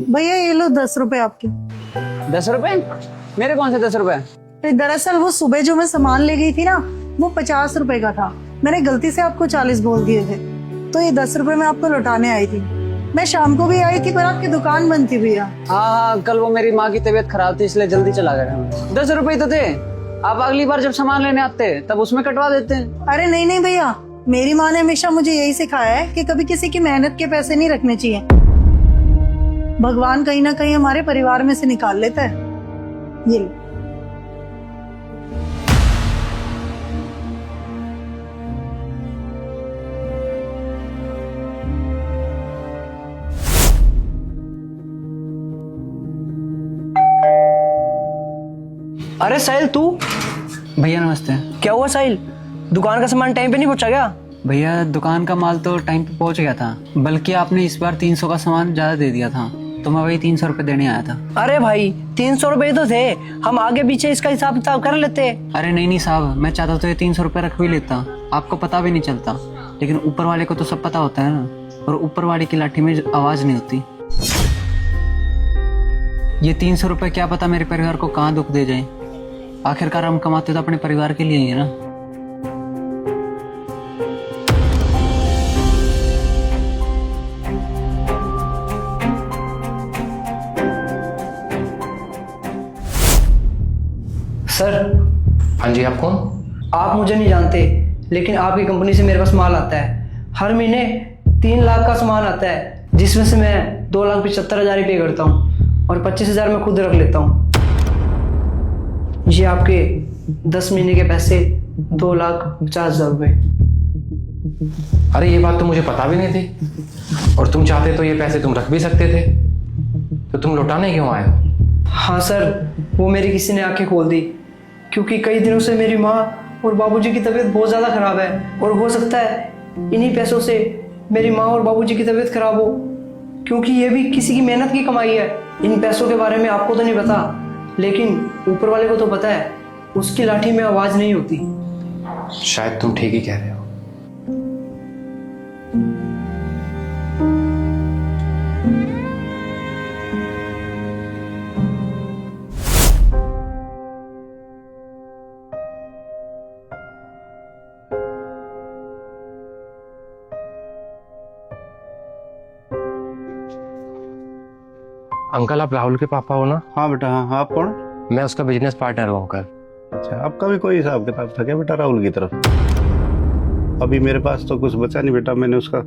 भैया ये लो 10 रुपए आपके। 10 रुपए? मेरे कौन से 10 रुपए? दरअसल वो सुबह जो मैं सामान ले गई थी ना, वो 50 रुपए का था। मैंने गलती से आपको 40 बोल दिए थे, तो ये 10 रुपए मैं आपको लौटाने आई थी। मैं शाम को भी आई थी पर आपकी दुकान बंद थी भैया। हाँ, कल वो मेरी माँ की तबीयत खराब थी इसलिए जल्दी चला गया। 10 रुपए तो थे। आप अगली बार जब सामान लेने आते तब उसमें कटवा देते। अरे नहीं नहीं भैया, मेरी माँ ने हमेशा मुझे यही सिखाया है कि कभी किसी की मेहनत के पैसे नहीं रखने चाहिए। भगवान कहीं ना कहीं हमारे परिवार में से निकाल लेता है। ये लो। अरे साहिल, तू? भैया नमस्ते। क्या हुआ साहिल? दुकान का सामान टाइम पे नहीं पहुंचा क्या? भैया दुकान का माल तो टाइम पे पहुंच गया था, बल्कि आपने इस बार 300 का सामान ज्यादा दे दिया था, तो मैं वही 300 रुपए देने आया था। अरे भाई, 300 रुपए तो थे, हम आगे पीछे इसका हिसाब किताब कर लेते। अरे नहीं साहब, मैं चाहता तो ये 300 रुपए रख भी लेता, आपको पता भी नहीं चलता। लेकिन ऊपर वाले को तो सब पता होता है ना, और ऊपर वाले की लाठी में आवाज नहीं होती। ये 300 रुपए क्या पता मेरे परिवार को कहाँ दुख दे जाए। आखिरकार हम कमाते तो अपने परिवार के लिए ही है ना। सर। हाँ जी, आप कौन? आप मुझे नहीं जानते, लेकिन आपकी कंपनी से मेरे पास माल आता है। हर महीने 3 लाख का सामान आता है, जिसमें से मैं 2,75,000 पे करता हूँ और 25,000 मैं खुद रख लेता हूँ। ये आपके 10 महीने के पैसे, 2,50,000 रुपये। अरे ये बात तो मुझे पता भी नहीं थी, और तुम चाहते तो ये पैसे तुम रख भी सकते थे, तो तुम लौटाने क्यों आए हो? हाँ सर, वो मेरी किसी ने आंखें खोल दी, क्योंकि कई दिनों से मेरी माँ और बाबूजी की तबीयत बहुत ज़्यादा खराब है, और हो सकता है इन्हीं पैसों से मेरी माँ और बाबूजी की तबीयत खराब हो, क्योंकि ये भी किसी की मेहनत की कमाई है। इन पैसों के बारे में आपको तो नहीं पता, लेकिन ऊपर वाले को तो पता है। उसकी लाठी में आवाज नहीं होती। शायद तुम ठीक ही कह रहे हो। अंकल, आप राहुल के पापा हो ना? हाँ बेटा, हाँ। आप कौन? मैं उसका बिजनेस पार्टनर हूँ अंकल। अच्छा, आपका भी कोई हिसाब किताब था क्या बेटा राहुल की तरफ? अभी मेरे पास तो कुछ बचा नहीं बेटा, मैंने उसका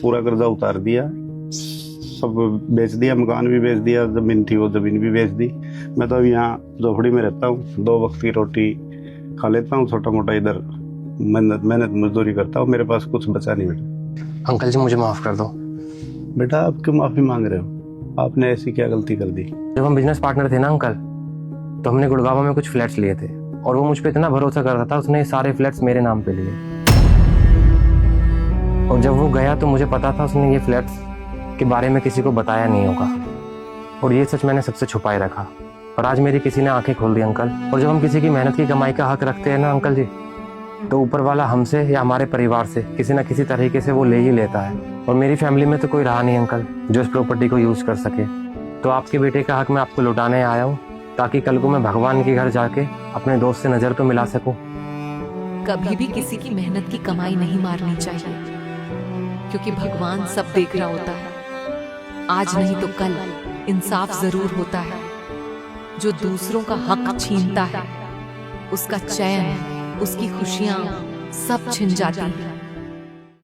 पूरा कर्जा उतार दिया, सब बेच दिया, मकान भी बेच दिया, जमीन थी वो जमीन भी बेच दी। मैं तो अभी यहाँ झोपड़ी में रहता हूँ, 2 वक्त की रोटी खा लेता हूँ, छोटा मोटा इधर मेहनत मजदूरी करता हूँ। मेरे पास कुछ बचा नहीं बेटा। अंकल जी, मुझे माफ कर दो। बेटा आप क्यों माफी मांग रहे हो? आपने ऐसी क्या गलती कर दी? जब हम बिजनेस पार्टनर थे ना अंकल, तो हमने गुड़गांव में कुछ फ्लैट्स लिए थे, और वो मुझ पे इतना भरोसा करता था, उसने सारे फ्लैट्स मेरे नाम पे लिए। और जब वो गया तो मुझे पता था उसने ये फ्लैट्स के बारे में किसी को बताया नहीं होगा, और ये सच मैंने सबसे छुपाए रखा। और आज मेरी किसी ने आंखें खोल दी अंकल। और जब हम किसी की मेहनत की कमाई का हक रखते हैं ना अंकल जी, तो ऊपर वाला हमसे या हमारे परिवार से किसी न किसी तरीके से वो ले ही लेता है। और मेरी फैमिली में तो कोई रहा नहीं अंकल जो इस प्रॉपर्टी को यूज कर सके। तो आपके बेटे का हक मैं आपको लौटाने आया हूँ, ताकि कल को मैं भगवान के घर जाके अपने दोस्त से नजर तो मिला सकूं। कभी भी किसी की मेहनत की कमाई नहीं मारनी चाहिए, क्योंकि भगवान सब देख रहा होता है। आज नहीं तो कल इंसाफ जरूर होता है। जो दूसरों का हक छीनता है, उसका चैन, उसकी खुशियां सब छिन जाती हैं।